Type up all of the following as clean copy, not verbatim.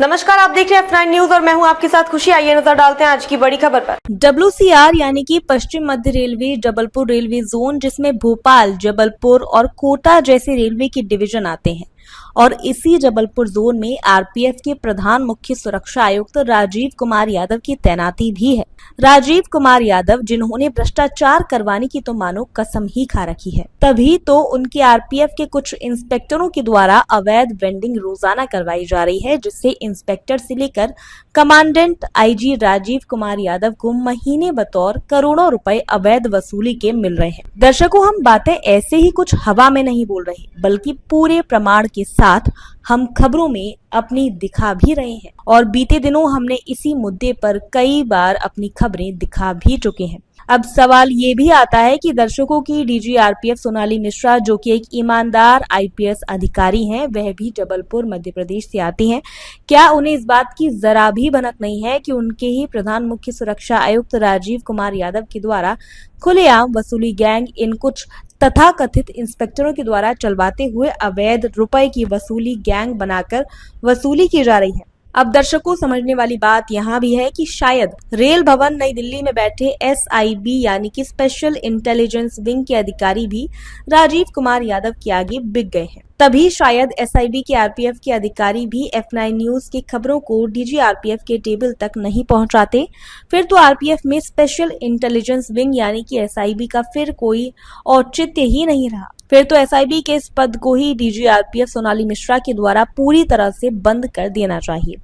नमस्कार, आप देख रहे हैं F9 न्यूज और मैं हूं आपके साथ खुशी। आइए नजर डालते हैं आज की बड़ी खबर पर। WCR यानी कि पश्चिम मध्य रेलवे जबलपुर रेलवे जोन, जिसमें भोपाल, जबलपुर और कोटा जैसे रेलवे के डिवीजन आते हैं, और इसी जबलपुर जोन में आरपीएफ के प्रधान मुख्य सुरक्षा आयुक्त राजीव कुमार यादव की तैनाती भी है। राजीव कुमार यादव, जिन्होंने भ्रष्टाचार करवाने की तो मानो कसम ही खा रखी है, तभी तो उनके आरपीएफ के कुछ इंस्पेक्टरों के द्वारा अवैध वेंडिंग रोजाना करवाई जा रही है, जिससे इंस्पेक्टर से लेकर कमांडेंट आईजी राजीव कुमार यादव को महीने बतौर करोड़ों रुपए अवैध वसूली के मिल रहे हैं। दर्शकों, हम बातें ऐसे ही कुछ हवा में नहीं बोल रहे, बल्कि पूरे प्रमाण के साथ हम खबरों में अपनी दिखा भी रहे हैं, और बीते दिनों हमने इसी मुद्दे पर कई बार अपनी खबरें दिखा भी चुके हैं। अब सवाल ये भी आता है कि दर्शकों की डीजी आरपीएफ सोनाली मिश्रा, जो कि एक ईमानदार आईपीएस अधिकारी हैं, वह भी जबलपुर मध्य प्रदेश से आती हैं। क्या उन्हें इस बात की जरा भी भनक नहीं है कि उनके ही प्रधान मुख्य सुरक्षा आयुक्त राजीव कुमार यादव के द्वारा खुलेआम वसूली गैंग इन कुछ तथाकथित इंस्पेक्टरों के द्वारा चलवाते हुए अवैध रुपए की वसूली गैंग बनाकर वसूली की जा रही है? अब दर्शकों, समझने वाली बात यहाँ भी है कि शायद रेल भवन नई दिल्ली में बैठे SIB यानी कि स्पेशल इंटेलिजेंस विंग के अधिकारी भी राजीव कुमार यादव के आगे बिक गए हैं। तभी शायद SIB के आरपीएफ के अधिकारी भी F9 न्यूज की खबरों को डीजी आरपीएफ के टेबल तक नहीं पहुंचाते। फिर तो आरपीएफ में स्पेशल इंटेलिजेंस विंग यानी कि SIB का फिर कोई औचित्य ही नहीं रहा। फिर तो SIB के इस पद को ही डीजी आरपीएफ सोनाली मिश्रा के द्वारा पूरी तरह से बंद कर देना चाहिए।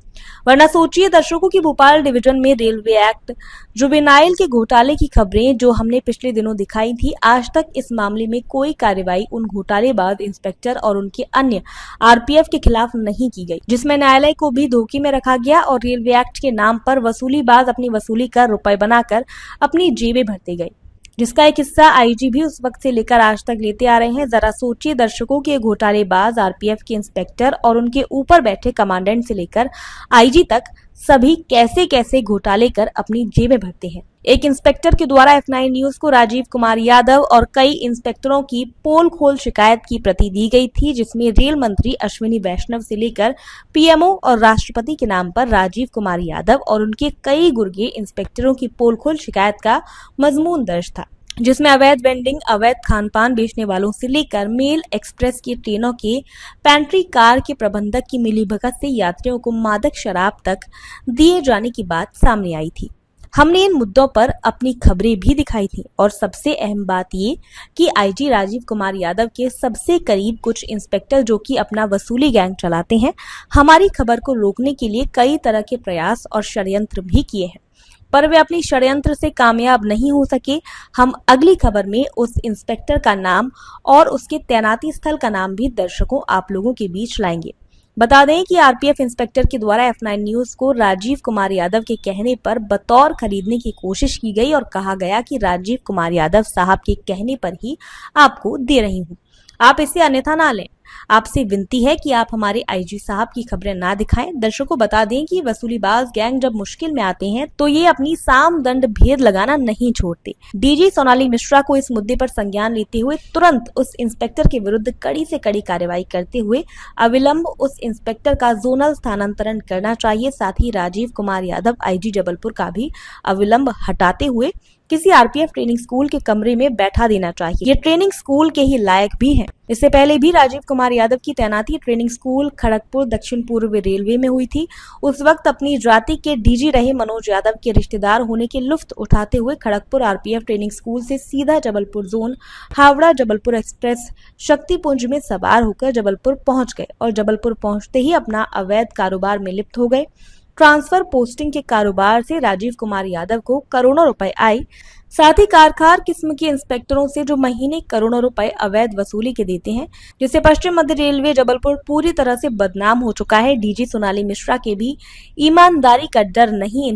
वरना सोचिए दर्शकों की भोपाल डिवीजन में रेलवे एक्ट जुवेनाइल के घोटाले की खबरें जो हमने पिछले दिनों दिखाई थी, आज तक इस मामले में कोई कार्रवाई उन घोटालेबाज इंस्पेक्टर और उनके अन्य आरपीएफ के खिलाफ नहीं की गई, जिसमें न्यायालय को भी धोखे में रखा गया और रेलवे एक्ट के नाम पर वसूलीबाज अपनी वसूली कर रुपए बनाकर अपनी जेबें भरते गए, जिसका एक हिस्सा आईजी भी उस वक्त से लेकर आज तक लेते आ रहे हैं। जरा सोचिए दर्शकों के घोटालेबाज आरपीएफ के इंस्पेक्टर और उनके ऊपर बैठे कमांडेंट से लेकर आईजी तक सभी कैसे कैसे घोटाले कर अपनी जेबें भरते हैं। एक इंस्पेक्टर के द्वारा F9 न्यूज को राजीव कुमार यादव और कई इंस्पेक्टरों की पोल खोल शिकायत की प्रति दी गई थी, जिसमें रेल मंत्री अश्विनी वैष्णव से लेकर पीएमओ और राष्ट्रपति के नाम पर राजीव कुमार यादव और उनके कई गुर्गे इंस्पेक्टरों की पोल खोल शिकायत का मजमून दर्ज था, जिसमें अवैध वेंडिंग, अवैध खानपान बेचने वालों से लेकर मेल एक्सप्रेस की ट्रेनों के पेंट्री कार के प्रबंधक की मिलीभगत से यात्रियों को मादक शराब तक दिए जाने की बात सामने आई थी। हमने इन मुद्दों पर अपनी खबरें भी दिखाई थी, और सबसे अहम बात ये कि आईजी राजीव कुमार यादव के सबसे करीब कुछ इंस्पेक्टर, जो कि अपना वसूली गैंग चलाते हैं, हमारी खबर को रोकने के लिए कई तरह के प्रयास और षड्यंत्र भी किए हैं, पर वे अपनी षड्यंत्र से कामयाब नहीं हो सके। हम अगली खबर में उस इंस्पेक्टर का नाम और उसके तैनाती स्थल का नाम भी दर्शकों आप लोगों के बीच लाएंगे। बता दें कि आरपीएफ इंस्पेक्टर के द्वारा F9 न्यूज को राजीव कुमार यादव के कहने पर बतौर खरीदने की कोशिश की गई और कहा गया कि राजीव कुमार यादव साहब के कहने पर ही आपको दे रही हूँ, आप इसे अन्यथा ना लें। आपसे विनती है कि आप हमारे आईजी साहब की खबरें ना दिखाएं। दर्शकों, बता दें कि वसूलीबाज गैंग जब मुश्किल में आते हैं तो ये अपनी साम दंड भेद लगाना नहीं छोड़ते। डीजी सोनाली मिश्रा को इस मुद्दे पर संज्ञान लेते हुए तुरंत उस इंस्पेक्टर के विरुद्ध कड़ी से कड़ी कार्रवाई करते हुए अविलंब उस इंस्पेक्टर का जोनल स्थानांतरण करना चाहिए। साथ ही राजीव कुमार यादव आईजी जबलपुर का भी अविलंब हटाते हुए किसी आरपीएफ ट्रेनिंग स्कूल के कमरे में बैठा देना चाहिए। ये ट्रेनिंग स्कूल के ही लायक भी हैं। इससे पहले भी राजीव कुमार यादव की तैनाती ट्रेनिंग स्कूल खड़गपुर दक्षिण पूर्व रेलवे में हुई थी। उस वक्त अपनी जाति के डीजी रहे मनोज यादव के रिश्तेदार होने के लुफ्त उठाते हुए खड़गपुर आरपीएफ ट्रेनिंग स्कूल से सीधा जबलपुर जोन हावड़ा जबलपुर एक्सप्रेस शक्तिपुंज में सवार होकर जबलपुर पहुंच गए और जबलपुर पहुंचते ही अपना अवैध कारोबार में लिप्त हो गए। ट्रांसफर पोस्टिंग के कारोबार से राजीव कुमार यादव को करोड़ों रुपए आए। साथ ही कारखार किस्म के इंस्पेक्टरों से जो महीने करोड़ों रुपए अवैध वसूली के देते हैं, जिससे पश्चिम मध्य रेलवे जबलपुर पूरी तरह से बदनाम हो चुका है। डीजी सोनाली मिश्रा के भी ईमानदारी का डर नहीं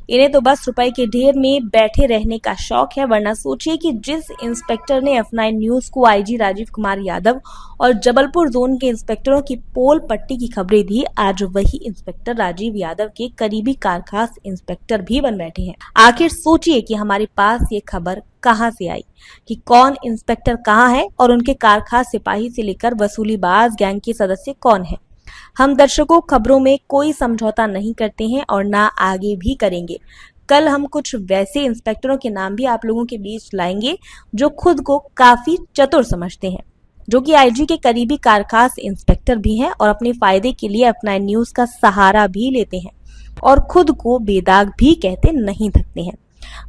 इन्हें तो बस रुपए के ढेर में बैठे रहने का शौक है। वरना सोचिए कि जिस इंस्पेक्टर ने F9 न्यूज को आईजी राजीव कुमार यादव और जबलपुर जोन के इंस्पेक्टरों की पोल पट्टी की खबरें दी, आज वही इंस्पेक्टर राजीव यादव के करीबी कारखास इंस्पेक्टर भी बन बैठे हैं। आखिर सोचिए कि हमारे पास ये खबर कहां से आई कि कौन इंस्पेक्टर कहां है और उनके कारखास सिपाही से लेकर वसूलीबाज गैंग के सदस्य कौन है। हम दर्शकों खबरों में कोई समझौता नहीं करते हैं और ना आगे भी करेंगे। कल हम कुछ वैसे इंस्पेक्टरों के नाम भी आप लोगों के बीच लाएंगे जो खुद को काफी चतुर समझते हैं, जो कि आईजी के करीबी कारखास इंस्पेक्टर भी हैं और अपने फायदे के लिए अपना न्यूज का सहारा भी लेते हैं और खुद को बेदाग भी कहते नहीं थकते हैं।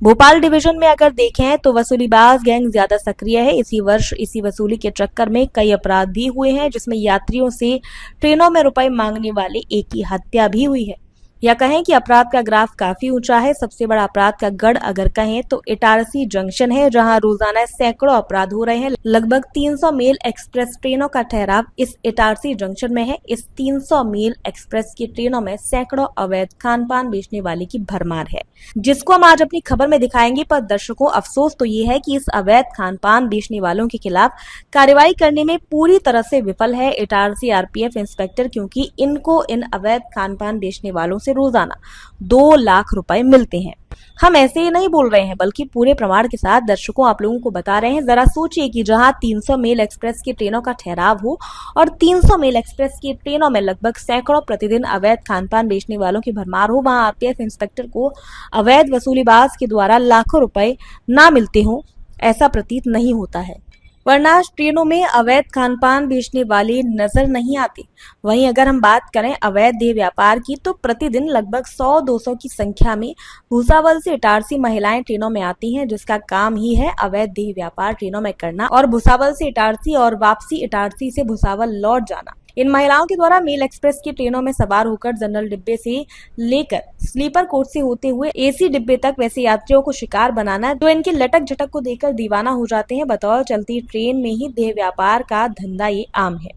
भोपाल डिवीजन में अगर देखें तो वसूलीबाज गैंग ज्यादा सक्रिय है। इसी वर्ष इसी वसूली के चक्कर में कई अपराध भी हुए हैं, जिसमें यात्रियों से ट्रेनों में रुपए मांगने वाले एक की हत्या भी हुई है। या कहें कि अपराध का ग्राफ काफी ऊंचा है। सबसे बड़ा अपराध का गढ़ अगर कहें तो इटारसी जंक्शन है, जहां रोजाना सैकड़ों अपराध हो रहे हैं। लगभग 300 मेल एक्सप्रेस ट्रेनों का ठहराव इस इटारसी जंक्शन में है। इस 300 मेल एक्सप्रेस की ट्रेनों में सैकड़ों अवैध खान पान बेचने वाले की भरमार है, जिसको हम आज अपनी खबर में दिखाएंगे। पर दर्शकों, अफसोस तो ये है कि इस अवैध खान पान बेचने वालों के खिलाफ कार्रवाई करने में पूरी तरह से विफल है इटारसी आरपीएफ इंस्पेक्टर, क्योंकि इनको इन अवैध खान पान बेचने वालों से रोजाना 2 लाख रुपए मिलते हैं। हम ऐसे ही नहीं बोल रहे हैं, बल्कि पूरे प्रमाण के साथ दर्शकों आप लोगों को बता रहे हैं। जरा सोचिए कि जहां 300 मेल एक्सप्रेस की ट्रेनों का ठहराव हो और 300 मेल एक्सप्रेस की ट्रेनों में लगभग सैकड़ों प्रतिदिन अवैध खान पान बेचने वालों की भरमार हो, वहां आरपीएफ इंस्पेक्टर को अवैध वसूलीबाज के द्वारा लाखों रुपए ना मिलते हो, ऐसा प्रतीत नहीं होता है। वरना ट्रेनों में अवैध खान पान बेचने वाले नजर नहीं आते। वहीं अगर हम बात करें अवैध देह व्यापार की, तो प्रतिदिन लगभग 100-200 की संख्या में भुसावल से इटारसी महिलाएं ट्रेनों में आती हैं, जिसका काम ही है अवैध देह व्यापार ट्रेनों में करना और भुसावल से इटारसी और वापसी इटारसी से भुसावल लौट जाना। इन महिलाओं के द्वारा मेल एक्सप्रेस की ट्रेनों में सवार होकर जनरल डिब्बे से लेकर स्लीपर कोच से होते हुए एसी डिब्बे तक वैसे यात्रियों को शिकार बनाना, जो इनके लटक झटक को देखकर दीवाना हो जाते हैं। बतौर चलती ट्रेन में ही देह व्यापार का धंधा ये आम है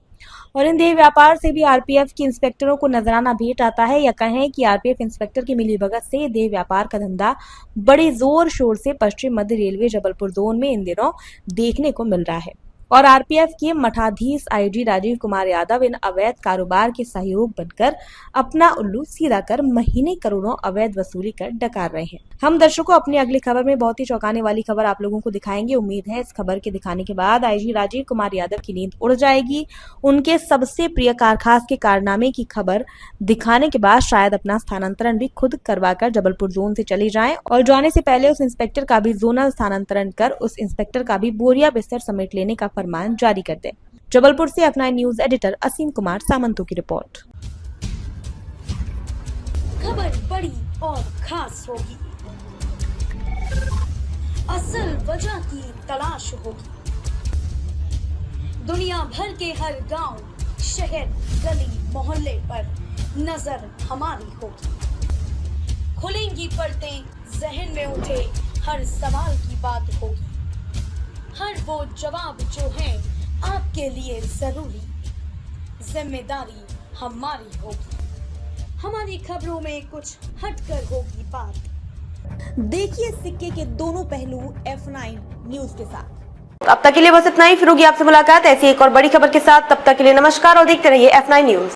और इन देह व्यापार से भी आरपीएफ के इंस्पेक्टरों को नजराना भेंट आता है। या कहें कि आरपीएफ इंस्पेक्टर की मिलीभगत से देह व्यापार का धंधा बड़े जोर शोर से पश्चिम मध्य रेलवे जबलपुर जोन में इन दिनों देखने को मिल रहा है और आरपीएफ के मठाधीश आईजी राजीव कुमार यादव इन अवैध कारोबार के सहयोग बनकर अपना उल्लू सीधा कर महीने करोड़ों अवैध वसूली कर डकार रहे हैं। हम दर्शकों अपनी अगली खबर में बहुत ही चौंकाने वाली खबर आप लोगों को दिखाएंगे। उम्मीद है इस खबर के दिखाने के बाद आईजी राजीव कुमार यादव की नींद उड़ जाएगी। उनके सबसे प्रिय कारखास के कारनामे की खबर दिखाने के बाद शायद अपना स्थानांतरण भी खुद करवाकर जबलपुर जोन से चले जाएं और जाने से पहले उस इंस्पेक्टर का भी जोनल स्थानांतरण कर उस इंस्पेक्टर का भी बोरिया बिस्तर समेट लेने का फरमान जारी कर दे। जबलपुर से F9 न्यूज एडिटर असीम कुमार सामंतों की रिपोर्ट। खबर बड़ी और खास होगी, असल वजह की तलाश होगी, दुनिया भर के हर गांव, शहर, गली, मोहल्ले पर नजर हमारी होगी। खुलेंगी पर्दें, जहन में उठे हर सवाल की बात होगी, हर वो जवाब जो है आपके लिए जरूरी, जिम्मेदारी हमारी होगी। हमारी खबरों में कुछ हटकर होगी बात। देखिए सिक्के के दोनों पहलू F9 न्यूज के साथ। अब तक के लिए बस इतना ही। फिर होगी आपसे मुलाकात ऐसी एक और बड़ी खबर के साथ। तब तक के लिए नमस्कार और देखते रहिए F9 न्यूज।